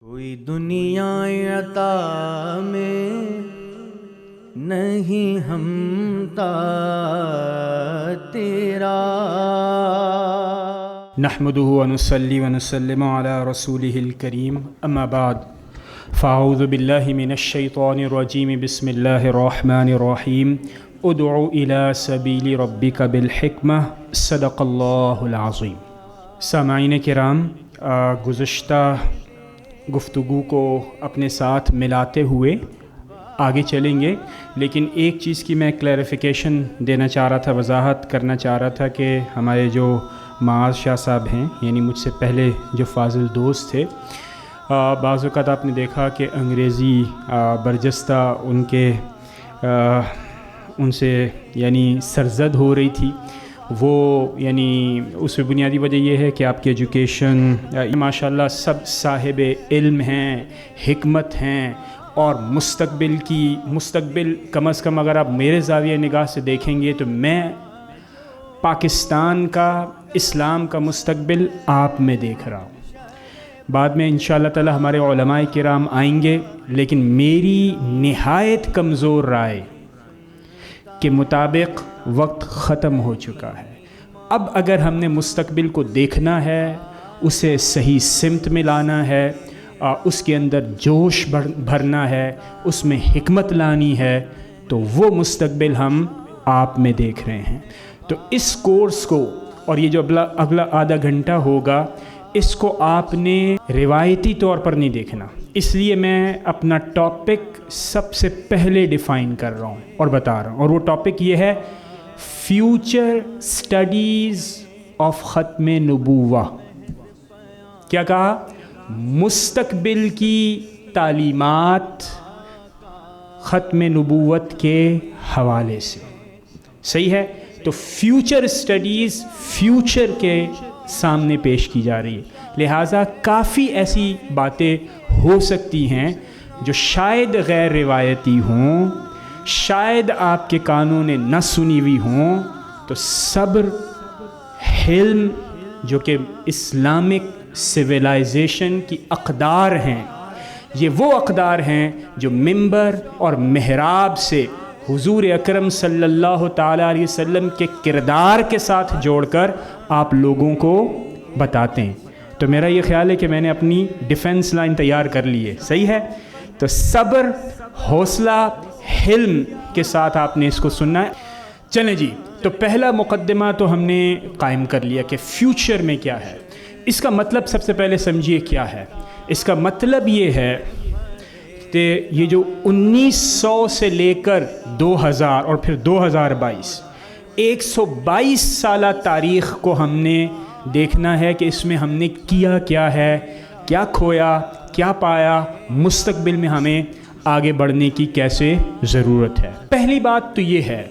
کوئی دنیا عطا میں نہیں ہمتا تیرا۔ نحمده ونصلي ونسلم على رسوله الكريم اما بعد فاعوذ بالله من الشيطان الرجيم بسم الله الرحمن الرحيم ادع الى سبيل ربك بالحکمة صدق الله العظیم۔ سامعین کرام، گزشتہ گفتگو کو اپنے ساتھ ملاتے ہوئے آگے چلیں گے، لیکن ایک چیز کی میں کلیریفیکیشن دینا چاہ رہا تھا، وضاحت کرنا چاہ رہا تھا کہ ہمارے جو معاذ شاہ صاحب ہیں، یعنی مجھ سے پہلے جو فاضل دوست تھے، بعض اوقات آپ نے دیکھا کہ انگریزی برجستہ ان سے یعنی سرزد ہو رہی تھی۔ وہ یعنی اس میں بنیادی وجہ یہ ہے کہ آپ کی ایجوکیشن ماشاءاللہ سب صاحب علم ہیں، حکمت ہیں، اور مستقبل کم از کم اگر آپ میرے زاویہ نگاہ سے دیکھیں گے تو میں پاکستان کا، اسلام کا مستقبل آپ میں دیکھ رہا ہوں۔ بعد میں انشاءاللہ تعالی ہمارے علماء کرام آئیں گے، لیکن میری نہایت کمزور رائے کے مطابق وقت ختم ہو چکا ہے۔ اب اگر ہم نے مستقبل کو دیکھنا ہے، اسے صحیح سمت میں لانا ہے، اس کے اندر جوش بھرنا ہے، اس میں حکمت لانی ہے، تو وہ مستقبل ہم آپ میں دیکھ رہے ہیں۔ تو اس کورس کو، اور یہ جو اگلا آدھا گھنٹہ ہوگا، اس کو آپ نے روایتی طور پر نہیں دیکھنا۔ اس لیے میں اپنا ٹاپک سب سے پہلے ڈیفائن کر رہا ہوں اور بتا رہا ہوں، اور وہ ٹاپک یہ ہے فیوچر سٹڈیز آف ختم نبوہ۔ کیا کہا؟ مستقبل کی تعلیمات ختم نبوت کے حوالے سے۔ صحیح ہے؟ تو فیوچر سٹڈیز فیوچر کے سامنے پیش کی جا رہی ہے، لہٰذا کافی ایسی باتیں ہو سکتی ہیں جو شاید غیر روایتی ہوں، شاید آپ کے کانوں نے نہ سنی ہوئی ہوں۔ تو صبر، حلم، جو کہ اسلامک سویلائزیشن کی اقدار ہیں، یہ وہ اقدار ہیں جو ممبر اور محراب سے حضور اکرم صلی اللہ تعالیٰ علیہ وسلم کے کردار کے ساتھ جوڑ کر آپ لوگوں کو بتاتے ہیں۔ تو میرا یہ خیال ہے کہ میں نے اپنی ڈیفنس لائن تیار کر لی ہے۔ صحیح ہے؟ تو صبر، حوصلہ، حلم کے ساتھ آپ نے اس کو سننا ہے۔ چلیں جی، تو پہلا مقدمہ تو ہم نے قائم کر لیا کہ فیوچر میں کیا ہے۔ اس کا مطلب سب سے پہلے سمجھیے کیا ہے۔ اس کا مطلب یہ ہے کہ یہ جو 1900 سے لے کر 2000 اور پھر 2022، 122 سالہ تاریخ کو ہم نے دیکھنا ہے کہ اس میں ہم نے کیا ہے، کیا کھویا، کیا پایا، مستقبل میں ہمیں آگے بڑھنے کی کیسے ضرورت ہے۔ پہلی بات تو یہ ہے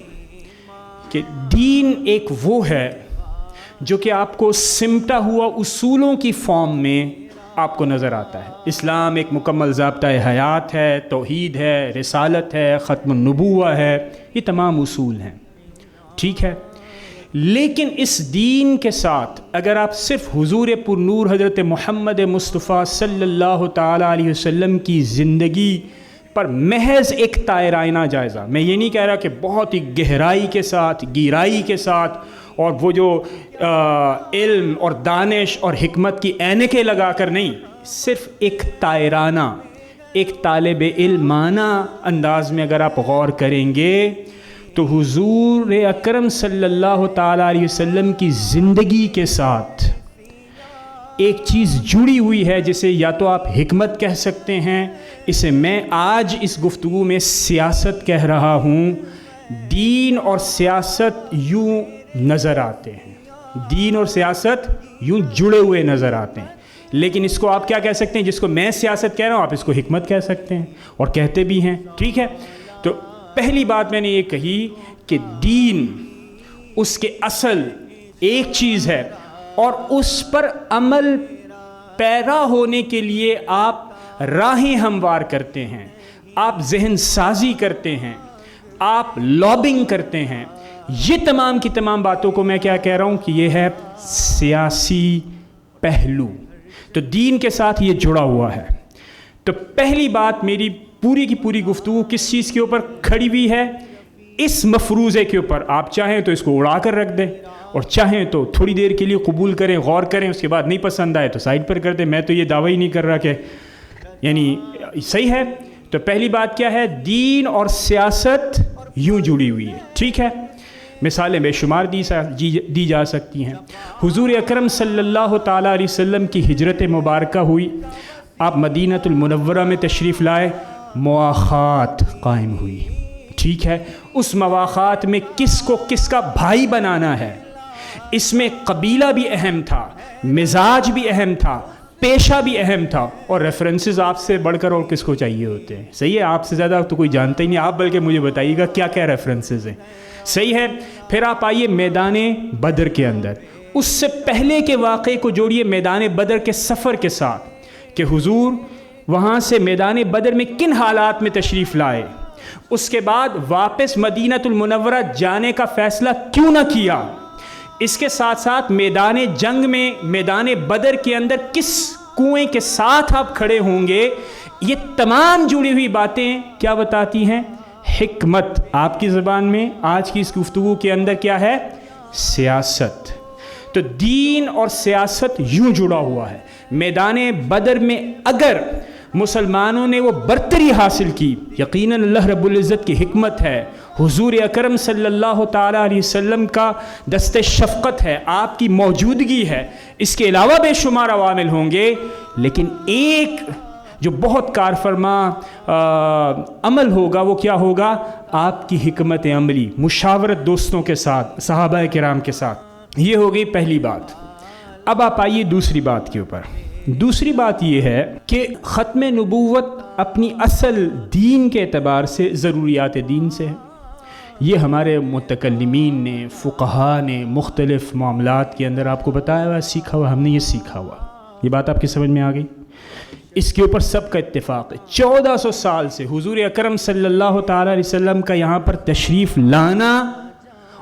کہ دین ایک وہ ہے جو کہ آپ کو سمٹا ہوا اصولوں کی فارم میں آپ کو نظر آتا ہے۔ اسلام ایک مکمل ضابطہ حیات ہے، توحید ہے، رسالت ہے، ختم النبوہ ہے، یہ تمام اصول ہیں، ٹھیک ہے۔ لیکن اس دین کے ساتھ اگر آپ صرف حضور پر نور حضرت محمد مصطفیٰ صلی اللہ تعالیٰ علیہ وسلم کی زندگی پر محض ایک تائرانہ جائزہ، میں یہ نہیں کہہ رہا کہ بہت ہی گہرائی کے ساتھ، گہرائی کے ساتھ، اور وہ جو علم اور دانش اور حکمت کی اینکیں لگا کر نہیں، صرف ایک تائرانہ، ایک طالب علمانہ انداز میں اگر آپ غور کریں گے تو حضور اکرم صلی اللہ تعالیٰ علیہ وسلم کی زندگی کے ساتھ ایک چیز جڑی ہوئی ہے، جسے یا تو آپ حکمت کہہ سکتے ہیں، اسے میں آج اس گفتگو میں سیاست کہہ رہا ہوں۔ دین اور سیاست یوں نظر آتے ہیں، دین اور سیاست یوں جڑے ہوئے نظر آتے ہیں، لیکن اس کو آپ کیا کہہ سکتے ہیں؟ جس کو میں سیاست کہہ رہا ہوں، آپ اس کو حکمت کہہ سکتے ہیں، اور کہتے بھی ہیں، ٹھیک ہے۔ تو پہلی بات میں نے یہ کہی کہ دین، اس کے اصل ایک چیز ہے، اور اس پر عمل پیرا ہونے کے لیے آپ راہیں ہموار کرتے ہیں، آپ ذہن سازی کرتے ہیں، آپ لابنگ کرتے ہیں۔ یہ تمام کی تمام باتوں کو میں کیا کہہ رہا ہوں کہ یہ ہے سیاسی پہلو۔ تو دین کے ساتھ یہ جڑا ہوا ہے۔ تو پہلی بات میری پوری کی پوری گفتگو کس چیز کے اوپر کھڑی ہوئی ہے؟ اس مفروضے کے اوپر. آپ چاہیں تو اس کو اڑا کر رکھ دیں اور چاہیں تو تھوڑی دیر کے لیے قبول کریں, غور کریں, اس کے بعد نہیں پسند آئے تو سائڈ پر کر دیں. میں تو یہ دعویٰ ہی نہیں کر رہا کہ یعنی صحیح ہے. تو پہلی بات کیا ہے؟ دین اور سیاست یوں جڑی ہوئی ہے. ٹھیک ہے, مثالیں بے شمار دی جا سکتی ہیں. حضور اکرم صلی اللہ تعالیٰ علیہ وسلم کی ہجرت مبارکہ ہوئی, آپ مدینۃ المنورہ میں تشریف لائے, مواخات قائم ہوئی. ٹھیک ہے, اس مواخات میں کس کو کس کا بھائی بنانا ہے, اس میں قبیلہ بھی اہم تھا, مزاج بھی اہم تھا, پیشہ بھی اہم تھا. اور ریفرنسز آپ سے بڑھ کر اور کس کو چاہیے ہوتے ہیں؟ صحیح ہے, آپ سے زیادہ تو کوئی جانتا ہی نہیں. آپ بلکہ مجھے بتائیے گا کیا کیا ریفرنسز ہیں. صحیح ہے. پھر آپ آئیے میدان بدر کے اندر, اس سے پہلے کے واقعے کو جوڑیے میدان بدر کے سفر کے ساتھ کہ حضور وہاں سے میدان بدر میں کن حالات میں تشریف لائے, اس کے بعد واپس مدینۃ المنورہ جانے کا فیصلہ کیوں نہ کیا. اس کے ساتھ ساتھ میدان جنگ میں, میدان بدر کے اندر کس کنویں کے ساتھ آپ کھڑے ہوں گے. یہ تمام جڑی ہوئی باتیں کیا بتاتی ہیں؟ حکمت. آپ کی زبان میں آج کی اس گفتگو کے اندر کیا ہے؟ سیاست. تو دین اور سیاست یوں جڑا ہوا ہے. میدان بدر میں اگر مسلمانوں نے وہ برتری حاصل کی, یقیناً اللہ رب العزت کی حکمت ہے, حضور اکرم صلی اللہ تعالیٰ علیہ وسلم کا دست شفقت ہے, آپ کی موجودگی ہے. اس کے علاوہ بے شمار عوامل ہوں گے, لیکن ایک جو بہت کار فرما عمل ہوگا وہ کیا ہوگا؟ آپ کی حکمت عملی, مشاورت دوستوں کے ساتھ, صحابہ کرام کے ساتھ. یہ ہو گئی پہلی بات. اب آپ آئیے دوسری بات کے اوپر. دوسری بات یہ ہے کہ ختم نبوت اپنی اصل دین کے اعتبار سے ضروریات دین سے ہے. یہ ہمارے متکلمین نے, فقہا نے مختلف معاملات کے اندر آپ کو بتایا ہوا, سیکھا ہوا, ہم نے یہ سیکھا ہوا. یہ بات آپ کی سمجھ میں آ گئی؟ اس کے اوپر سب کا اتفاق ہے. 1400 سال سے حضور اکرم صلی اللہ تعالیٰ علیہ وسلم کا یہاں پر تشریف لانا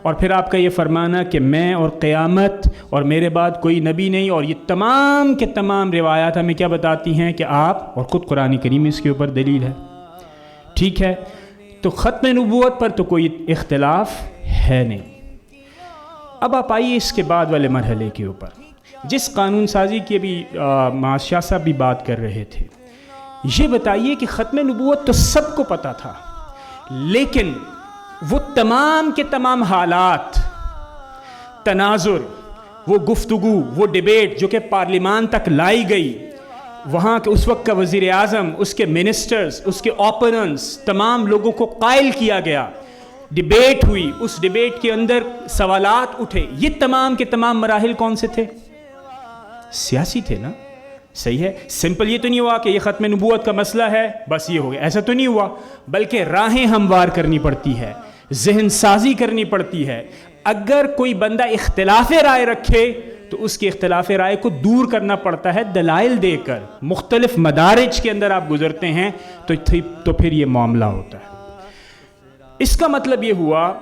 اور پھر آپ کا یہ فرمانا کہ میں اور قیامت اور میرے بعد کوئی نبی نہیں, اور یہ تمام کے تمام روایات ہمیں کیا بتاتی ہیں کہ آپ, اور خود قرآن کریم اس کے اوپر دلیل ہے. ٹھیک ہے, تو ختم نبوت پر تو کوئی اختلاف ہے نہیں. اب آپ آئیے اس کے بعد والے مرحلے کے اوپر, جس قانون سازی کی ابھی شاہ صاحب بھی بات کر رہے تھے. یہ بتائیے کہ ختم نبوت تو سب کو پتہ تھا, لیکن وہ تمام کے تمام حالات, تناظر, وہ گفتگو, وہ ڈیبیٹ جو کہ پارلیمان تک لائی گئی, وہاں کے اس وقت کا وزیر اعظم, اس کے منسٹرز, اس کے اوپوننٹس, تمام لوگوں کو قائل کیا گیا, ڈیبیٹ ہوئی, اس ڈیبیٹ کے اندر سوالات اٹھے. یہ تمام کے تمام مراحل کون سے تھے؟ سیاسی تھے نا. صحیح ہے. سمپل یہ تو نہیں ہوا کہ یہ ختم نبوت کا مسئلہ ہے بس یہ ہو گیا, ایسا تو نہیں ہوا, بلکہ راہیں ہموار کرنی پڑتی ہے, ذہن سازی کرنی پڑتی ہے. اگر کوئی بندہ اختلاف رائے رکھے تو اس کی اختلاف رائے کو دور کرنا پڑتا ہے دلائل دے کر. مختلف مدارج کے اندر آپ گزرتے ہیں تو پھر یہ معاملہ ہوتا ہے. اس کا مطلب یہ ہوا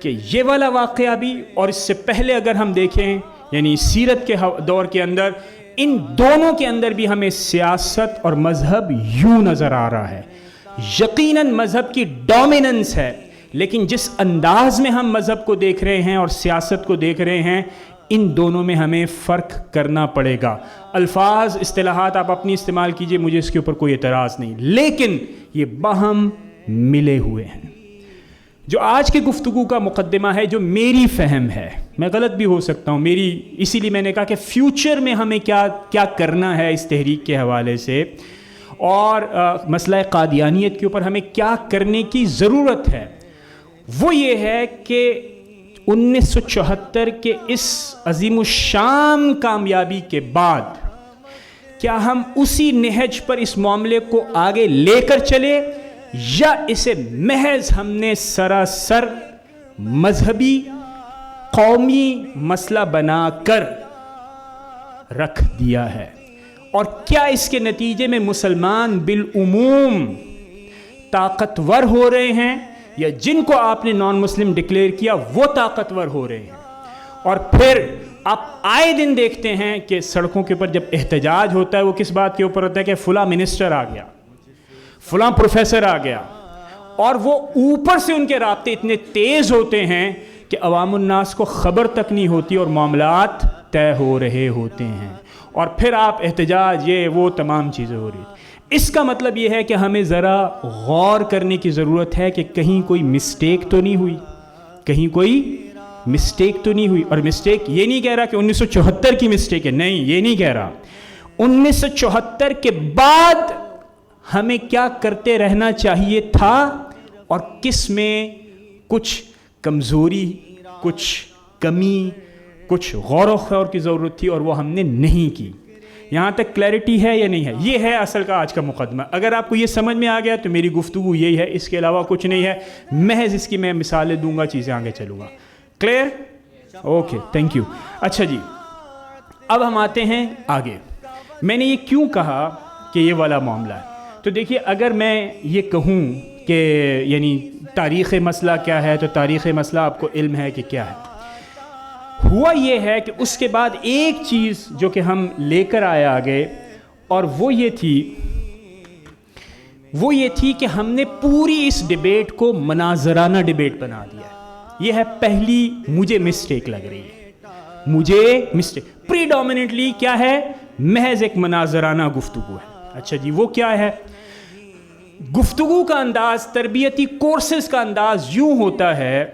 کہ یہ والا واقعہ بھی, اور اس سے پہلے اگر ہم دیکھیں یعنی سیرت کے دور کے اندر, ان دونوں کے اندر بھی ہمیں سیاست اور مذہب یوں نظر آ رہا ہے. یقیناً مذہب کی ڈومیننس ہے, لیکن جس انداز میں ہم مذہب کو دیکھ رہے ہیں اور سیاست کو دیکھ رہے ہیں, ان دونوں میں ہمیں فرق کرنا پڑے گا. الفاظ, اصطلاحات آپ اپنی استعمال کیجئے, مجھے اس کے اوپر کوئی اعتراض نہیں, لیکن یہ باہم ملے ہوئے ہیں. جو آج کی گفتگو کا مقدمہ ہے, جو میری فہم ہے, میں غلط بھی ہو سکتا ہوں میری, اسی لیے میں نے کہا کہ فیوچر میں ہمیں کیا کرنا ہے اس تحریک کے حوالے سے, اور مسئلہ قادیانیت کے اوپر ہمیں کیا کرنے کی ضرورت ہے, وہ یہ ہے کہ 1974 کے اس عظیم الشان کامیابی کے بعد کیا ہم اسی نہج پر اس معاملے کو آگے لے کر چلے, یا اسے محض ہم نے سراسر مذہبی قومی مسئلہ بنا کر رکھ دیا ہے. اور کیا اس کے نتیجے میں مسلمان بالعموم طاقتور ہو رہے ہیں, یا جن کو آپ نے نان مسلم ڈکلیئر کیا وہ طاقتور ہو رہے ہیں. اور پھر آپ آئے دن دیکھتے ہیں کہ سڑکوں کے اوپر جب احتجاج ہوتا ہے وہ کس بات کے اوپر ہوتا ہے کہ فلاں منسٹر آ گیا, فلاں پروفیسر آ گیا، اور وہ اوپر سے ان کے رابطے اتنے تیز ہوتے ہیں کہ عوام الناس کو خبر تک نہیں ہوتی اور معاملات طے ہو رہے ہوتے ہیں، اور پھر آپ احتجاج یہ وہ تمام چیزیں ہو رہی ہیں۔ اس کا مطلب یہ ہے کہ ہمیں ذرا غور کرنے کی ضرورت ہے کہ کہیں کوئی مسٹیک تو نہیں ہوئی، کہیں کوئی مسٹیک تو نہیں ہوئی۔ اور مسٹیک یہ نہیں کہہ رہا کہ 1974 کی مسٹیک ہے، نہیں، یہ نہیں کہہ رہا۔ 1974 کے بعد ہمیں کیا کرتے رہنا چاہیے تھا، اور کس میں کچھ کمزوری، کچھ کمی، کچھ غور و خوض کی ضرورت تھی، اور وہ ہم نے نہیں کی۔ یہاں تک کلیئرٹی ہے یا نہیں ہے؟ یہ ہے اصل کا آج کا مقدمہ۔ اگر آپ کو یہ سمجھ میں آ گیا تو میری گفتگو یہی ہے، اس کے علاوہ کچھ نہیں ہے، محض اس کی میں مثالیں دوں گا، چیزیں آگے چلوں گا۔ کلیئر؟ Okay, thank you. اچھا جی، اب ہم آتے ہیں آگے۔ میں نے یہ کیوں کہا کہ یہ والا معاملہ ہے؟ تو دیکھیے، اگر میں یہ کہوں کہ یعنی تاریخ مسئلہ کیا ہے، تو تاریخ مسئلہ آپ کو علم ہے کہ کیا ہے۔ ہوا یہ ہے کہ اس کے بعد ایک چیز جو کہ ہم لے کر آئے آگے، اور وہ یہ تھی کہ ہم نے پوری اس ڈیبیٹ کو مناظرانہ ڈیبیٹ بنا دیا ہے۔ یہ ہے پہلی مجھے مسٹیک لگ رہی ہے، مجھے مسٹیک پری ڈومیننٹلی کیا ہے، محض ایک مناظرانہ گفتگو ہے۔ اچھا جی، وہ کیا ہے؟ گفتگو کا انداز، تربیتی کورسز کا انداز یوں ہوتا ہے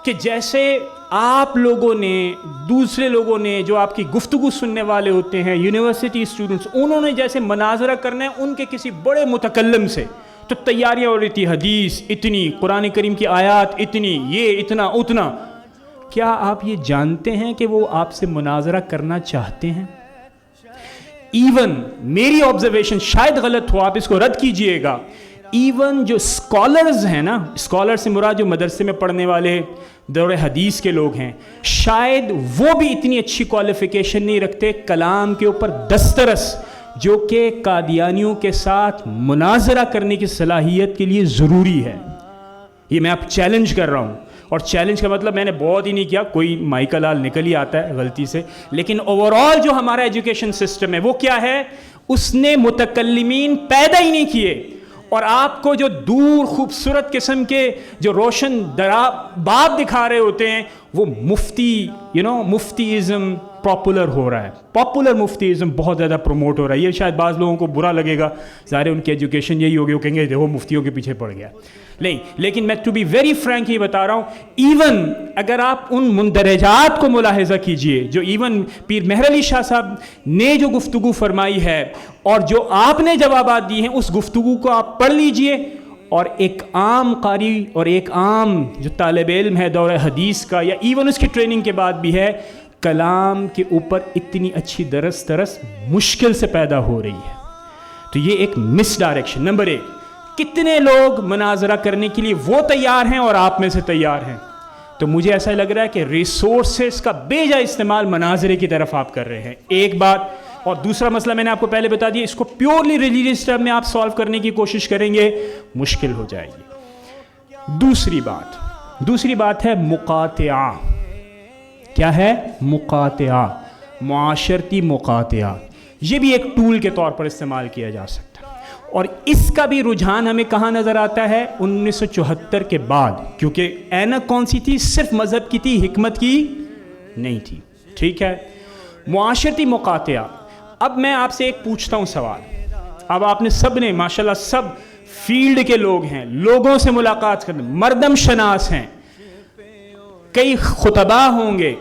کہ جیسے آپ لوگوں نے، دوسرے لوگوں نے جو آپ کی گفتگو سننے والے ہوتے ہیں، یونیورسٹی اسٹوڈنٹس، انہوں نے جیسے مناظرہ کرنا ہے ان کے کسی بڑے متکلم سے، تو تیاریاں ہو رہی تھی، حدیث اتنی، قرآن کریم کی آیات اتنی، یہ اتنا اتنا۔ کیا آپ یہ جانتے ہیں کہ وہ آپ سے مناظرہ کرنا چاہتے ہیں؟ ایون میری آبزرویشن شاید غلط ہو، آپ اس کو رد کیجئے گا، ایون جو اسکالرز ہیں نا، اسکالر سے مراد جو مدرسے میں پڑھنے والے دور حدیث کے لوگ ہیں، شاید وہ بھی اتنی اچھی کوالیفیکیشن نہیں رکھتے کلام کے اوپر دسترس جو کہ قادیانیوں کے ساتھ مناظرہ کرنے کی صلاحیت کے لیے ضروری ہے۔ یہ میں آپ چیلنج کر رہا ہوں، اور چیلنج کا مطلب میں نے بہت ہی نہیں کیا، کوئی مائیکل لال نکل ہی آتا ہے غلطی سے، لیکن اوورآل جو ہمارا ایجوکیشن سسٹم ہے وہ کیا ہے، اس نے متکلمین پیدا ہی نہیں کیے، اور آپ کو جو دور خوبصورت قسم کے جو روشن باب دکھا رہے ہوتے ہیں، وہ مفتی مفتیزم پاپولر ہو رہا ہے، پاپولر مفتیزم بہت زیادہ پروموٹ ہو رہا ہے۔ یہ شاید بعض لوگوں کو برا لگے گا، ظاہر ان کی ایجوکیشن یہی ہوگی، وہ کہیں گے دیکھو مفتیوں کے پیچھے پڑ گیا، نہیں، لیکن میں ٹو بی ویری فرینک یہ بتا رہا ہوں، ایون اگر آپ ان مندرجات کو ملاحظہ کیجئے جو ایون پیر مہر علی شاہ صاحب نے جو گفتگو فرمائی ہے اور جو آپ نے جوابات دی ہیں، اس گفتگو کو آپ پڑھ لیجئے، اور ایک عام قاری اور ایک عام جو طالب علم ہے دور حدیث کا، یا ایون اس کی ٹریننگ کے بعد بھی ہے، کلام کے اوپر اتنی اچھی درس مشکل سے پیدا ہو رہی ہے۔ تو یہ ایک مس ڈائریکشن۔ نمبر 1، کتنے لوگ مناظرہ کرنے کے لیے وہ تیار ہیں اور آپ میں سے تیار ہیں؟ تو مجھے ایسا لگ رہا ہے کہ ریسورسز کا بے جا استعمال مناظرے کی طرف آپ کر رہے ہیں، ایک بات۔ اور دوسرا مسئلہ میں نے آپ کو پہلے بتا دیا، اس کو پیورلی ریلیجیس ٹرم میں آپ سالو کرنے کی کوشش کریں گے، مشکل ہو جائے گی۔ دوسری بات ہے مقاطعہ۔ کیا ہے؟ مقاطعہ، معاشرتی مقاطعہ۔ یہ بھی ایک ٹول کے طور پر استعمال کیا جا سکتا ہے، اور اس کا بھی رجحان ہمیں کہاں نظر آتا ہے؟ 1974 کے بعد، کیونکہ اینک کون سی تھی؟ صرف مذہب کی تھی، حکمت کی نہیں تھی، ٹھیک ہے؟ معاشرتی مقاطعہ۔ اب میں آپ سے ایک پوچھتا ہوں سوال، اب آپ نے سب نے ماشاءاللہ سب فیلڈ کے لوگ ہیں، لوگوں سے ملاقات کرنے، مردم شناس ہیں، کئی خطباء ہوں گے،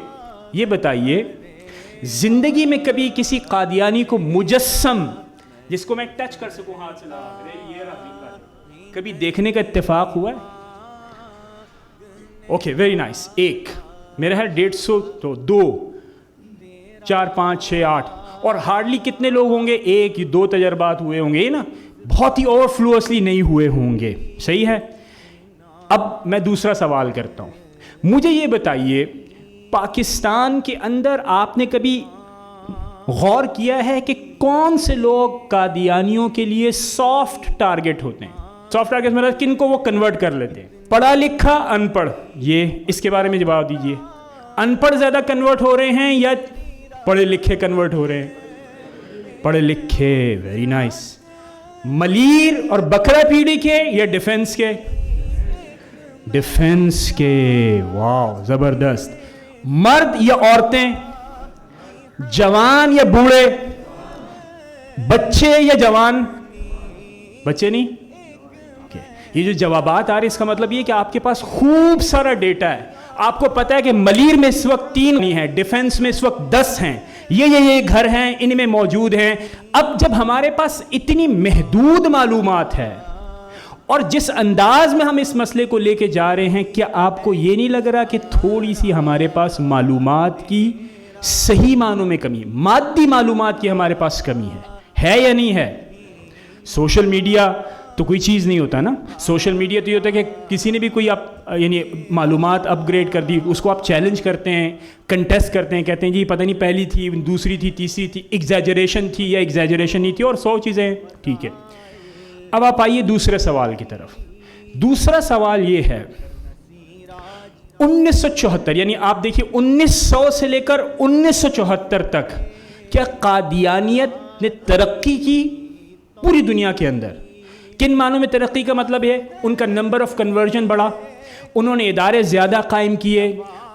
یہ بتائیے زندگی میں کبھی کسی قادیانی کو مجسم، جس کو میں ٹچ کر سکوں ہاتھ سے لگا کر، یہ رہا، کبھی دیکھنے کا اتفاق ہوا ہے؟ Okay, very nice. ایک میرا ہے 150 تو 2 4 5 6 8، اور ہارڈلی کتنے لوگ ہوں گے؟ 1 یا 2 تجربات ہوئے ہوں گے نا، بہت ہی اوور فلوسلی نہیں ہوئے ہوں گے، صحیح ہے؟ اب میں دوسرا سوال کرتا ہوں، مجھے یہ بتائیے پاکستان کے اندر آپ نے کبھی غور کیا ہے کہ کون سے لوگ قادیانیوں کے لیے سافٹ ٹارگٹ ہوتے ہیں؟ سافٹ ٹارگٹ مطلب کن کو وہ کنورٹ کر لیتے ہیں؟ پڑھا لکھا، ان پڑھ، یہ اس کے بارے میں جواب دیجئے۔ ان پڑھ زیادہ کنورٹ ہو رہے ہیں یا پڑھے لکھے کنورٹ ہو رہے ہیں؟ پڑھے لکھے، ویری نائس۔ ملیر اور بکرا پیڑھی کے یا ڈیفنس کے؟ ڈیفنس کے. واو زبردست. مرد یا عورتیں؟ جوان یا بوڑھے؟ بچے یا جوان؟ بچے نہیں. یہ جو جوابات آ رہے اس کا مطلب یہ کہ آپ کے پاس خوب سارا ڈیٹا ہے. آپ کو پتا ہے کہ ملیر میں اس وقت 3 ہیں, ڈیفنس میں اس وقت 10 ہیں, یہ گھر ہیں ان میں موجود ہیں. اب جب ہمارے پاس اتنی محدود معلومات ہے اور جس انداز میں ہم اس مسئلے کو لے کے جا رہے ہیں, کیا آپ کو یہ نہیں لگ رہا کہ تھوڑی سی ہمارے پاس معلومات کی صحیح معنوں میں کمی ہے, مادی معلومات کی ہمارے پاس کمی ہے یا نہیں ہے؟ سوشل میڈیا تو کوئی چیز نہیں ہوتا نا. سوشل میڈیا تو یہ ہوتا ہے کہ کسی نے بھی کوئی یعنی معلومات اپ گریڈ کر دی, اس کو آپ چیلنج کرتے ہیں, کنٹیسٹ کرتے ہیں, کہتے ہیں جی پتہ نہیں پہلی تھی, دوسری تھی, تیسری تھی, ایگزیجریشن تھی یا ایگزیجریشن نہیں تھی, اور 100 چیزیں. ٹھیک ہے, اب آپ آئیے دوسرے سوال کی طرف. دوسرا سوال یہ ہے 1974 یعنی آپ دیکھیے 1900 سے لے کر 1974 تک کیا قادیانیت نے ترقی کی پوری دنیا کے اندر؟ کن معنوں میں ترقی کا مطلب ہے؟ ان کا نمبر آف کنورژن بڑھا, انہوں نے ادارے زیادہ قائم کیے,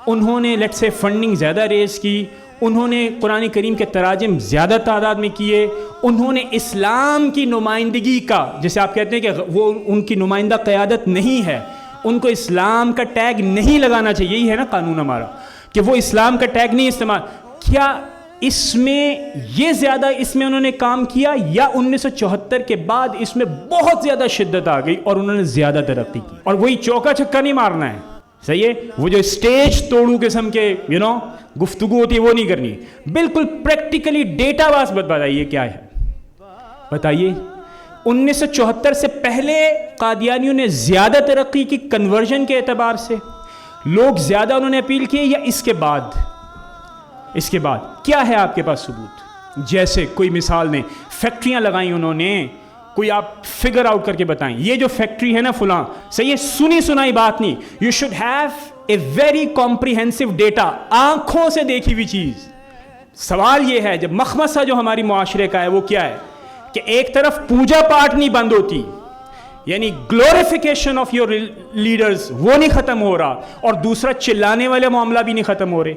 انہوں نے لیٹس سے فنڈنگ زیادہ ریز کی, انہوں نے قرآن کریم کے تراجم زیادہ تعداد میں کیے, انہوں نے اسلام کی نمائندگی کا, جیسے آپ کہتے ہیں کہ وہ ان کی نمائندہ قیادت نہیں ہے, ان کو اسلام کا ٹیگ نہیں لگانا چاہیے, یہی ہے نا قانون ہمارا کہ وہ اسلام کا ٹیگ نہیں استعمال. کیا اس میں یہ زیادہ اس میں انہوں نے کام کیا, یا 1974 کے بعد اس میں بہت زیادہ شدت آ گئی اور انہوں نے زیادہ ترقی کی؟ اور وہی چوکا چھکا نہیں مارنا ہے, صحیح ہے, وہ جو اسٹیج توڑو قسم کے گفتگو ہوتی ہے وہ نہیں کرنی, بالکل پریکٹیکلی ڈیٹا واس بتائیے کیا ہے, بتائیے. 1974 سے پہلے قادیانیوں نے زیادہ ترقی کی کنورژن کے اعتبار سے, لوگ زیادہ انہوں نے اپیل کیے, یا اس کے بعد کیا ہے آپ کے پاس ثبوت؟ جیسے کوئی مثال دیں, فیکٹریاں لگائیں انہوں نے, کوئی آپ فگر آؤٹ کر کے بتائیں یہ جو فیکٹری ہے نا فلاں, صحیح ہے, سنی سنائی بات نہیں, you should have a very comprehensive data, آنکھوں سے دیکھی ہوئی چیز. سوال یہ ہے جب مخمصہ جو ہماری معاشرے کا ہے وہ کیا ہے کہ ایک طرف پوجا پاٹ نہیں بند ہوتی, یعنی گلوریفیکیشن آف یور لیڈرز وہ نہیں ختم ہو رہا, اور دوسرا چلانے والے معاملہ بھی نہیں ختم ہو رہے.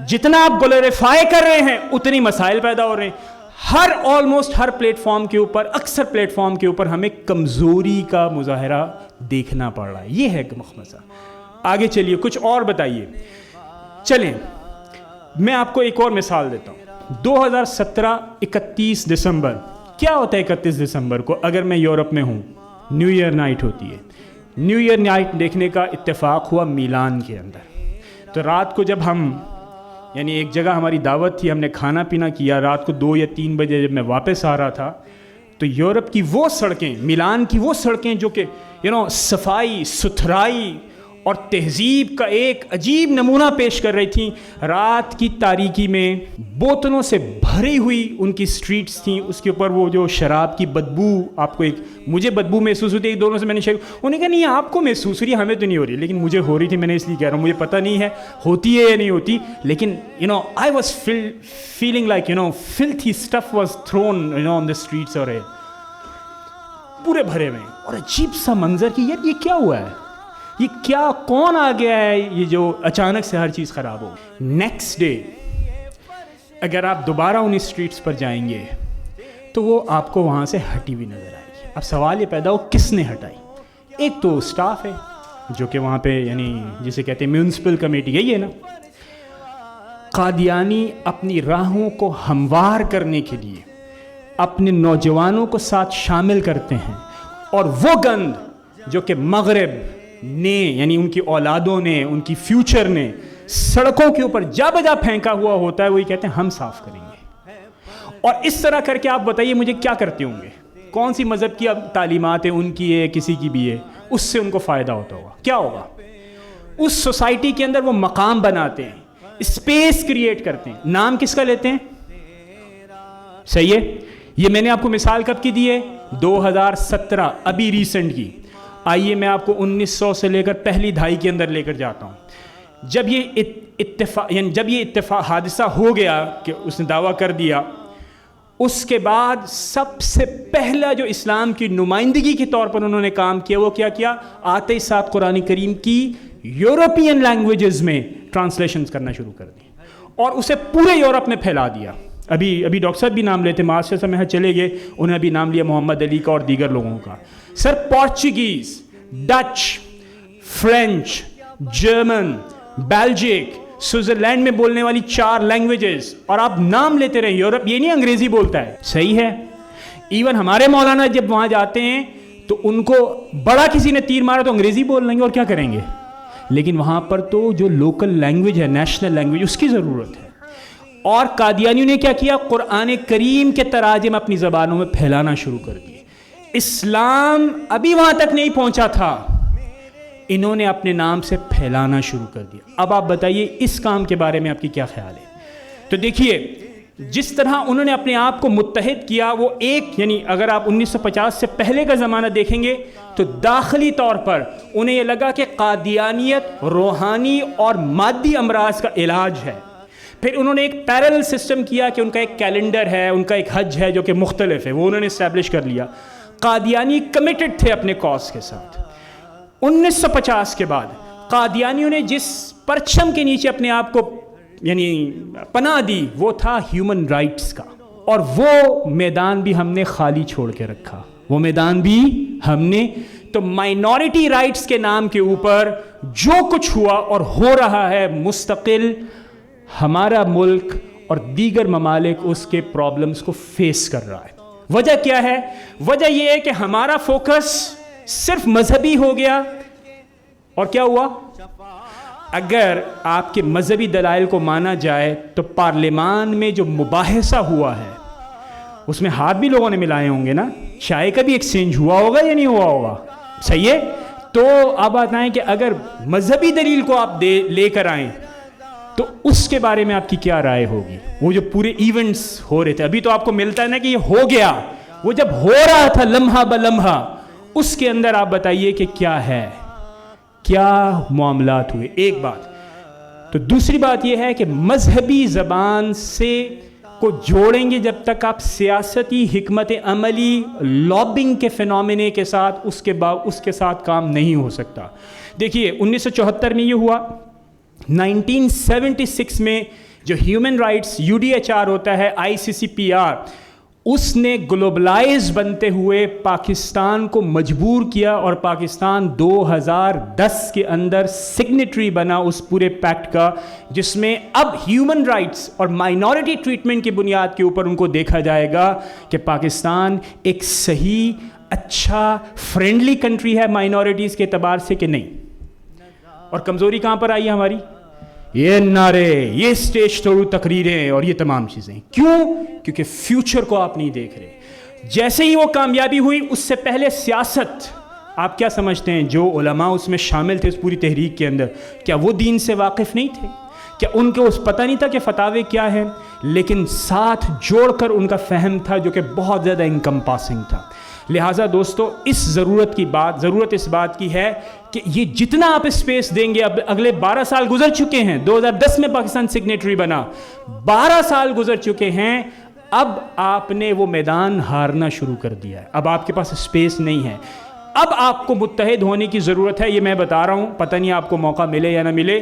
جتنا آپ گلوریفائی کر رہے ہیں اتنی مسائل پیدا ہو رہے ہیں. آلموسٹ ہر پلیٹ فارم کے اوپر, اکثر پلیٹ فارم کے اوپر ہمیں کمزوری کا مظاہرہ دیکھنا پڑ رہا ہے. یہ ہے مخمصہ. آگے چلیے کچھ اور بتائیے. چلیں میں آپ کو ایک اور مثال دیتا ہوں. 2017 31 دسمبر, کیا ہوتا ہے 31 دسمبر کو؟ اگر میں یورپ میں ہوں, نیو ایئر نائٹ ہوتی ہے. نیو ایئر نائٹ دیکھنے کا اتفاق ہوا میلان کے اندر. تو رات کو جب ہم یعنی ایک جگہ ہماری دعوت تھی, ہم نے کھانا پینا کیا, رات کو 2 یا 3 بجے جب میں واپس آ رہا تھا تو یورپ کی وہ سڑکیں, میلان کی وہ سڑکیں جو کہ صفائی ستھرائی اور تہذیب کا ایک عجیب نمونہ پیش کر رہی تھیں. رات کی تاریکی میں بوتلوں سے بھری ہوئی ان کی سٹریٹس تھیں, اس کے اوپر وہ جو شراب کی بدبو, آپ کو مجھے بدبو محسوس ہوتی ہے, ایک دونوں سے میں نے شیئر, انہوں نے کہا نہیں آپ کو محسوس ہو رہی ہے, ہمیں تو نہیں ہو رہی, لیکن مجھے ہو رہی تھی, میں نے اس لیے کہہ رہا ہوں, مجھے پتہ نہیں ہے ہوتی ہے یا نہیں ہوتی, لیکن I was feeling like filthy stuff was thrown on the streets, اور پورے بھرے میں, اور عجیب سا منظر کہ یار یہ کیا ہوا ہے, یہ کیا کون آ گیا ہے یہ جو اچانک سے ہر چیز خراب ہو. نیکسٹ ڈے اگر آپ دوبارہ ان اسٹریٹس پر جائیں گے تو وہ آپ کو وہاں سے ہٹی ہوئی نظر آئے گی. اب سوال یہ پیدا ہو کس نے ہٹائی؟ ایک تو اسٹاف ہے جو کہ وہاں پہ یعنی جسے کہتے ہیں میونسپل کمیٹی, یہی ہے نا. قادیانی اپنی راہوں کو ہموار کرنے کے لیے اپنے نوجوانوں کو ساتھ شامل کرتے ہیں, اور وہ گند جو کہ مغرب نے یعنی ان کی اولادوں نے, ان کی فیوچر نے سڑکوں کے اوپر جا بجا پھینکا ہوا ہوتا ہے, وہی کہتے ہیں ہم صاف کریں گے. اور اس طرح کر کے آپ بتائیے مجھے کیا کرتے ہوں گے, کون سی مذہب کی اب تعلیمات ہیں, ان کی ہے کسی کی بھی ہے, اس سے ان کو فائدہ ہوتا ہوگا. کیا ہوگا اس سوسائٹی کے اندر؟ وہ مقام بناتے ہیں, اسپیس کریٹ کرتے ہیں. نام کس کا لیتے ہیں؟ صحیح ہے. یہ میں نے آپ کو مثال کب کی دی ہے؟ 2017, ابھی ریسنٹ کی. آئیے میں آپ کو 1900 سے لے کر پہلی دہائی کے اندر لے کر جاتا ہوں. جب یہ اتفاق حادثہ ہو گیا کہ اس نے دعویٰ کر دیا, اس کے بعد سب سے پہلا جو اسلام کی نمائندگی کے طور پر انہوں نے کام کیا وہ کیا آتے ساتھ قرآن کریم کی یورپین لینگویجز میں ٹرانسلیشنز کرنا شروع کر دی اور اسے پورے یورپ میں پھیلا دیا. ابھی ڈاکٹر صاحب بھی نام لیتے, ماسٹر صاحب یہاں چلے گئے, انہیں ابھی نام لیا محمد علی کا اور دیگر لوگوں کا. سر Portuguese, Dutch, French, German, Belgic, Switzerland میں بولنے والی 4 لینگویجز, اور آپ نام لیتے رہے. یورپ یہ نہیں انگریزی بولتا ہے, صحیح ہے. ایون ہمارے مولانا جب وہاں جاتے ہیں تو ان کو بڑا کسی نے تیر مارا تو انگریزی بول لیں گے اور کیا کریں گے, لیکن وہاں پر تو جو لوکل لینگویج ہے, نیشنل لینگویج, اس کی ضرورت ہے. اور قادیانیوں نے کیا کیا, قرآن کریم کے تراجم اپنی زبانوں میں پھیلانا شروع کر دیے. اسلام ابھی وہاں تک نہیں پہنچا تھا, انہوں نے اپنے نام سے پھیلانا شروع کر دیا. اب آپ بتائیے اس کام کے بارے میں آپ کی کیا خیال ہے؟ تو دیکھیے جس طرح انہوں نے اپنے آپ کو متحد کیا, وہ ایک یعنی اگر آپ 1950 سے پہلے کا زمانہ دیکھیں گے تو داخلی طور پر انہیں یہ لگا کہ قادیانیت روحانی اور مادی امراض کا علاج ہے. پھر انہوں نے ایک پیرل سسٹم کیا کہ ان کا ایک کیلنڈر ہے, ان کا ایک حج ہے جو کہ مختلف ہے, وہ انہوں نے اسٹیبلش کر لیا. قادیانی کمیٹڈ تھے اپنے کاز کے ساتھ. 1950 کے بعد قادیانیوں نے جس پرچم کے نیچے اپنے آپ کو یعنی پناہ دی وہ تھا ہیومن رائٹس کا, اور وہ میدان بھی ہم نے خالی چھوڑ کے رکھا. وہ میدان بھی ہم نے تو مائنورٹی رائٹس کے نام کے اوپر جو کچھ ہوا اور ہو رہا ہے, مستقل ہمارا ملک اور دیگر ممالک اس کے پرابلمز کو فیس کر رہا ہے. وجہ کیا ہے؟ وجہ یہ ہے کہ ہمارا فوکس صرف مذہبی ہو گیا. اور کیا ہوا؟ اگر آپ کے مذہبی دلائل کو مانا جائے تو پارلیمان میں جو مباحثہ ہوا ہے اس میں ہاتھ بھی لوگوں نے ملائے ہوں گے نا, چائے کا بھی ایکسچینج ہوا ہوگا یا نہیں ہوا ہوگا, صحیح ہے. تو اب بتائیں کہ اگر مذہبی دلیل کو آپ لے کر آئیں تو اس کے بارے میں آپ کی کیا رائے ہوگی؟ وہ جو پورے ایونٹس ہو رہے تھے, ابھی تو آپ کو ملتا ہے نا کہ یہ ہو گیا, وہ جب ہو رہا تھا لمحہ بلمحہ, اس کے اندر آپ بتائیے کہ کیا ہے, کیا معاملات ہوئے. ایک بات. تو دوسری بات یہ ہے کہ مذہبی زبان سے کو جوڑیں گے جب تک آپ سیاستی حکمت عملی لابنگ کے فینومینے کے ساتھ اس کے ساتھ کام نہیں ہو سکتا. دیکھیے 1974 میں یہ ہوا, 1976 میں جو ہیومن رائٹس UDHR ہوتا ہے, ICCPR, اس نے گلوبلائز بنتے ہوئے پاکستان کو مجبور کیا اور پاکستان 2010 کے اندر سگنیٹری بنا اس پورے پیکٹ کا, جس میں اب ہیومن رائٹس اور مائنورٹی ٹریٹمنٹ کی بنیاد کے اوپر ان کو دیکھا جائے گا کہ پاکستان ایک صحیح اچھا فرینڈلی کنٹری ہے مائنورٹیز کے اعتبار سے کہ نہیں. اور کمزوری کہاں پر آئی ہے ہماری؟ یہ نعرے, یہ اسٹیج توڑو تقریریں اور یہ تمام چیزیں. کیوں؟ کیونکہ فیوچر کو آپ نہیں دیکھ رہے. جیسے ہی وہ کامیابی ہوئی, اس سے پہلے سیاست, آپ کیا سمجھتے ہیں جو علماء اس میں شامل تھے اس پوری تحریک کے اندر, کیا وہ دین سے واقف نہیں تھے؟ کیا ان کو اس پتہ نہیں تھا کہ فتاوے کیا ہیں؟ لیکن ساتھ جوڑ کر ان کا فہم تھا جو کہ بہت زیادہ انکمپاسنگ تھا. لہٰذا دوستو ضرورت اس بات کی ہے کہ یہ جتنا آپ اسپیس دیں گے, اب اگلے 12 سال گزر چکے ہیں, 2010 میں پاکستان سگنیٹری بنا, 12 سال گزر چکے ہیں, اب آپ نے وہ میدان ہارنا شروع کر دیا ہے. اب آپ کے پاس اسپیس نہیں ہے, اب آپ کو متحد ہونے کی ضرورت ہے. یہ میں بتا رہا ہوں, پتہ نہیں آپ کو موقع ملے یا نہ ملے.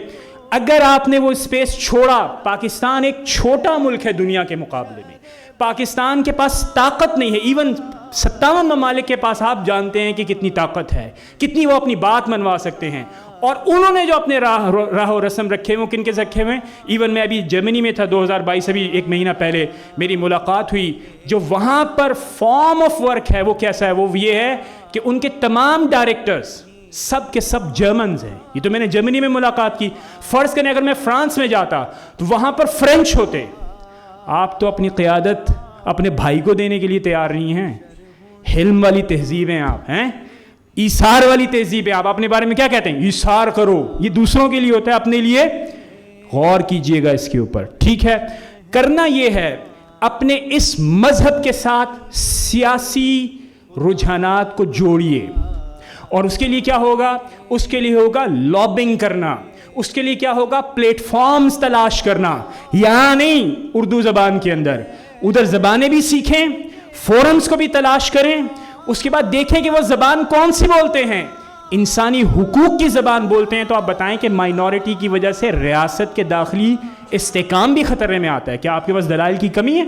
اگر آپ نے وہ اسپیس چھوڑا, پاکستان ایک چھوٹا ملک ہے دنیا کے مقابلے میں, پاکستان کے پاس طاقت نہیں ہے. ایون 57 ممالک کے پاس آپ جانتے ہیں کہ کتنی طاقت ہے, کتنی وہ اپنی بات منوا سکتے ہیں. اور انہوں نے جو اپنے راہ و رسم رکھے ہوئے, کن کے رکھے ہوئے ہیں. ایون میں ابھی جرمنی میں تھا 2022, ابھی 1 مہینہ پہلے میری ملاقات ہوئی. جو وہاں پر فارم آف ورک ہے وہ کیسا ہے؟ وہ یہ ہے کہ ان کے تمام ڈائریکٹرز سب کے سب جرمنز ہیں. یہ تو میں نے جرمنی میں ملاقات کی. فرض کریں اگر میں فرانس میں جاتا تو وہاں پر فرینچ ہوتے. آپ تو اپنی قیادت اپنے بھائی کو دینے کے لیے تیار نہیں ہیں. حلم والی تہذیب ہیں آپ, ہیں ایثار والی تہذیب ہے. آپ اپنے بارے میں کیا کہتے ہیں؟ ایثار کرو. یہ دوسروں کے لیے ہوتا ہے, اپنے لیے غور کیجئے گا اس کے اوپر, ٹھیک ہے. کرنا یہ ہے اپنے اس مذہب کے ساتھ سیاسی رجحانات کو جوڑیے. اور اس کے لیے کیا ہوگا؟ اس کے لیے ہوگا لابنگ کرنا. اس کے لیے کیا ہوگا؟ پلیٹ فارمز تلاش کرنا. یہاں نہیں اردو زبان کے اندر, ادھر زبانیں بھی سیکھیں, فورمز کو بھی تلاش کریں, اس کے بعد دیکھیں کہ وہ زبان کون سی بولتے ہیں. انسانی حقوق کی زبان بولتے ہیں تو آپ بتائیں کہ مائنورٹی کی وجہ سے ریاست کے داخلی استحکام بھی خطرے میں آتا ہے. کیا آپ کے پاس دلائل کی کمی ہے؟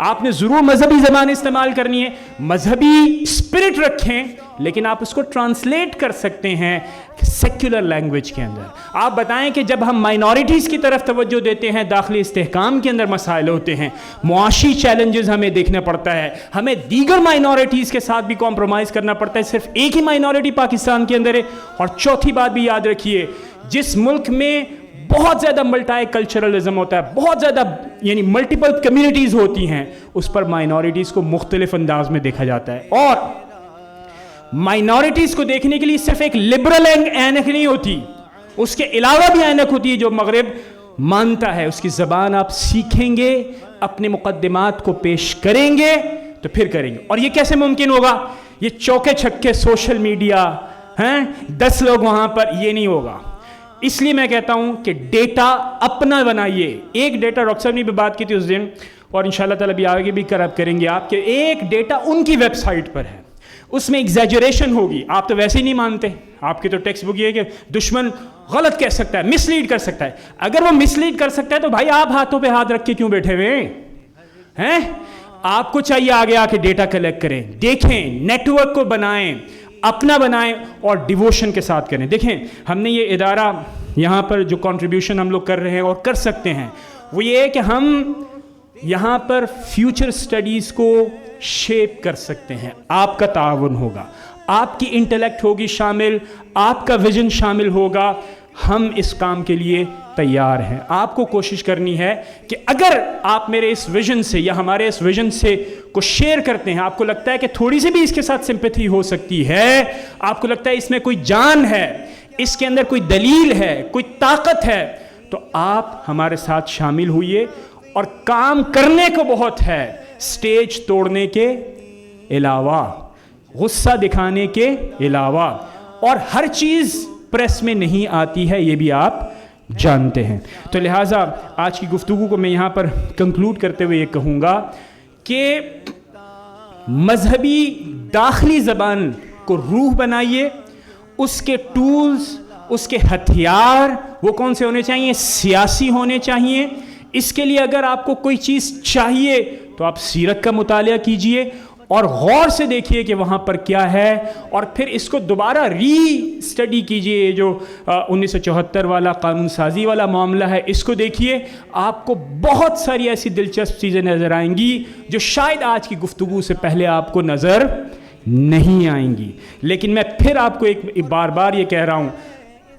آپ نے ضرور مذہبی زبان استعمال کرنی ہے, مذہبی اسپرٹ رکھیں, لیکن آپ اس کو ٹرانسلیٹ کر سکتے ہیں سیکولر لینگویج کے اندر. آپ بتائیں کہ جب ہم مائنورٹیز کی طرف توجہ دیتے ہیں, داخلی استحکام کے اندر مسائل ہوتے ہیں, معاشی چیلنجز ہمیں دیکھنا پڑتا ہے, ہمیں دیگر مائنورٹیز کے ساتھ بھی کمپرومائز کرنا پڑتا ہے. صرف ایک ہی مائنورٹی پاکستان کے اندر ہے. اور چوتھی بات بھی یاد رکھیے, جس ملک میں بہت زیادہ ملٹائی کلچرلزم ہوتا ہے, بہت زیادہ یعنی ملٹیپل کمیونٹیز ہوتی ہیں, اس پر مائنورٹیز کو مختلف انداز میں دیکھا جاتا ہے. اور مائنورٹیز کو دیکھنے کے لیے صرف ایک لبرل اینک نہیں ہوتی, اس کے علاوہ بھی اینک ہوتی ہے جو مغرب مانتا ہے. اس کی زبان آپ سیکھیں گے, اپنے مقدمات کو پیش کریں گے تو پھر کریں گے. اور یہ کیسے ممکن ہوگا؟ یہ چوکے چھکے سوشل میڈیا ہیں, 10 لوگ وہاں پر, یہ نہیں ہوگا. اس لیے میں کہتا ہوں کہ ڈیٹا اپنا بنائیے. ایک ڈیٹا ڈاکٹر صاحب نے بھی بات کی تھی اس دن, اور انشاءاللہ تعالیٰ بھی آگے بھی کریں گے آپ, کہ ایک ڈیٹا ان کی ویب سائٹ پر ہے, اس میں ایگزیجریشن ہوگی. آپ تو ویسے ہی نہیں مانتے, آپ کی تو ٹیکسٹ بک یہ ہے کہ دشمن غلط کہہ سکتا ہے, مس لیڈ کر سکتا ہے. اگر وہ مس لیڈ کر سکتا ہے تو بھائی آپ ہاتھوں پہ ہاتھ رکھ کے کیوں بیٹھے ہوئے ہیں؟ آپ کو چاہیے آگے آ کے ڈیٹا کلیکٹ کریں, دیکھیں, نیٹورک کو بنائیں, اپنا بنائیں اور ڈیووشن کے ساتھ کریں. دیکھیں ہم نے یہ ادارہ یہاں پر جو کنٹریبیوشن ہم لوگ کر رہے ہیں اور کر سکتے ہیں وہ یہ ہے کہ ہم یہاں پر فیوچر سٹڈیز کو شیپ کر سکتے ہیں. آپ کا تعاون ہوگا, آپ کی انٹلیکٹ ہوگی شامل, آپ کا ویژن شامل ہوگا. ہم اس کام کے لیے تیار ہیں. آپ کو کوشش کرنی ہے کہ اگر آپ میرے اس ویژن سے یا ہمارے اس ویژن سے کو شیئر کرتے ہیں, آپ کو لگتا ہے کہ تھوڑی سی بھی اس کے ساتھ سمپیتھی ہو سکتی ہے, آپ کو لگتا ہے اس میں کوئی جان ہے, اس کے اندر کوئی دلیل ہے, کوئی طاقت ہے, تو آپ ہمارے ساتھ شامل ہوئیے. اور کام کرنے کو بہت ہے, سٹیج توڑنے کے علاوہ, غصہ دکھانے کے علاوہ, اور ہر چیز پریس میں نہیں آتی ہے, یہ بھی آپ جانتے ہیں. تو لہٰذا آج کی گفتگو کو میں یہاں پر کنکلوڈ کرتے ہوئے یہ کہوں گا کہ مذہبی داخلی زبان کو روح بنائیے. اس کے ٹولز, اس کے ہتھیار وہ کون سے ہونے چاہیے؟ سیاسی ہونے چاہیے. اس کے لیے اگر آپ کو کوئی چیز چاہیے تو آپ سیرت کا مطالعہ کیجئے اور غور سے دیکھیے کہ وہاں پر کیا ہے, اور پھر اس کو دوبارہ ری سٹڈی کیجئے. جو 1974 والا قانون سازی والا معاملہ ہے, اس کو دیکھیے. آپ کو بہت ساری ایسی دلچسپ چیزیں نظر آئیں گی جو شاید آج کی گفتگو سے پہلے آپ کو نظر نہیں آئیں گی. لیکن میں پھر آپ کو ایک بار بار یہ کہہ رہا ہوں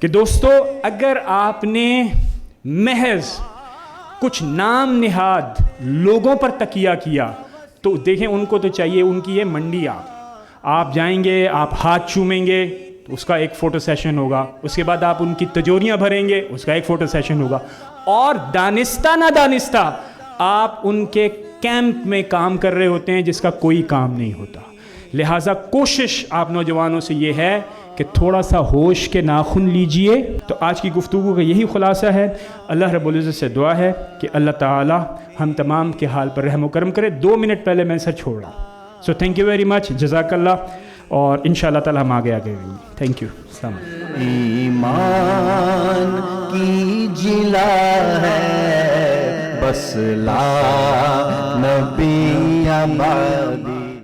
کہ دوستو, اگر آپ نے محض کچھ نام نہاد لوگوں پر تکیہ کیا تو دیکھیں ان کو تو چاہیے ان کی یہ منڈی. آپ جائیں گے, آپ ہاتھ چومیں گے تو اس کا ایک فوٹو سیشن ہوگا, اس کے بعد آپ ان کی تجوریاں بھریں گے, اس کا ایک فوٹو سیشن ہوگا, اور دانستہ نہ دانستہ آپ ان کے کیمپ میں کام کر رہے ہوتے ہیں جس کا کوئی کام نہیں ہوتا. لہٰذا کوشش آپ نوجوانوں سے یہ ہے کہ تھوڑا سا ہوش کے ناخن لیجئے. تو آج کی گفتگو کا یہی خلاصہ ہے. اللہ رب العزت سے دعا ہے کہ اللہ تعالی ہم تمام کے حال پر رحم و کرم کرے. 2 منٹ پہلے میں سر چھوڑ رہا ہوں. So thank you very much, جزاک اللہ, اور انشاءاللہ تعالی ہم آگے رہیں گے. Thank you. السلام علیکم. ایمان کی جلا ہے بس لا نبی آبادی.